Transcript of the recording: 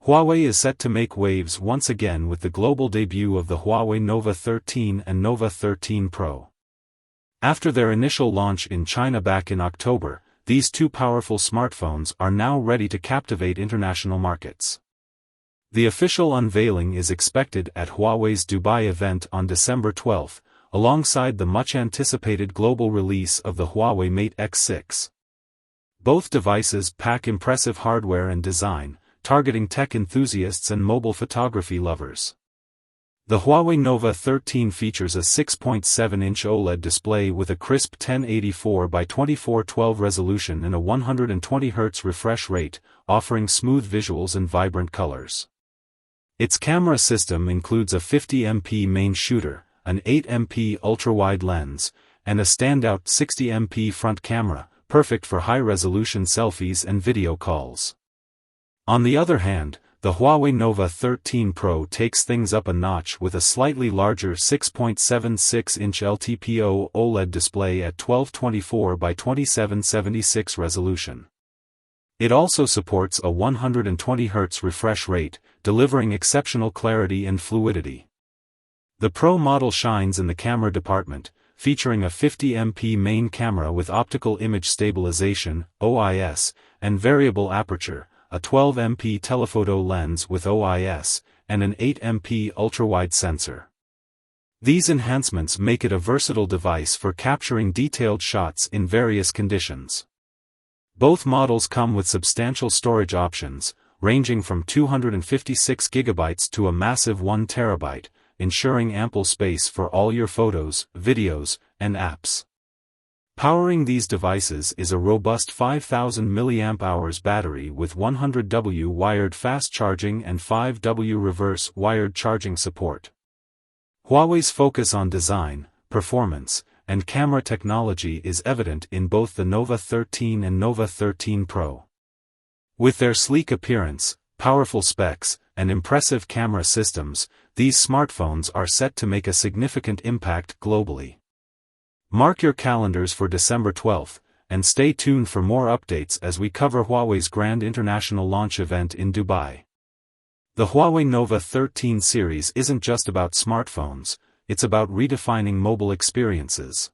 Huawei is set to make waves once again with the global debut of the Huawei Nova 13 and Nova 13 Pro. After their initial launch in China back in October, these two powerful smartphones are now ready to captivate international markets. The official unveiling is expected at Huawei's Dubai event on December 12, alongside the much-anticipated global release of the Huawei Mate X6. Both devices pack impressive hardware and design, targeting tech enthusiasts and mobile photography lovers. The Huawei Nova 13 features a 6.7-inch OLED display with a crisp 1084 by 2412 resolution and a 120 Hz refresh rate, offering smooth visuals and vibrant colors. Its camera system includes a 50MP main shooter, an 8MP ultrawide lens, and a standout 60MP front camera, perfect for high-resolution selfies and video calls. On the other hand, the Huawei Nova 13 Pro takes things up a notch with a slightly larger 6.76-inch LTPO OLED display at 1224 by 2776 resolution. It also supports a 120 Hz refresh rate, delivering exceptional clarity and fluidity. The Pro model shines in the camera department, featuring a 50MP main camera with optical image stabilization, OIS, and variable aperture, a 12MP telephoto lens with OIS, and an 8MP ultrawide sensor. These enhancements make it a versatile device for capturing detailed shots in various conditions. Both models come with substantial storage options, ranging from 256GB to a massive 1TB, ensuring ample space for all your photos, videos, and apps. Powering these devices is a robust 5000 mAh battery with 100W wired fast charging and 5W reverse wired charging support. Huawei's focus on design, performance, and camera technology is evident in both the Nova 13 and Nova 13 Pro. With their sleek appearance, powerful specs, and impressive camera systems, these smartphones are set to make a significant impact globally. Mark your calendars for December 12, and stay tuned for more updates as we cover Huawei's grand international launch event in Dubai. The Huawei Nova 13 series isn't just about smartphones, it's about redefining mobile experiences.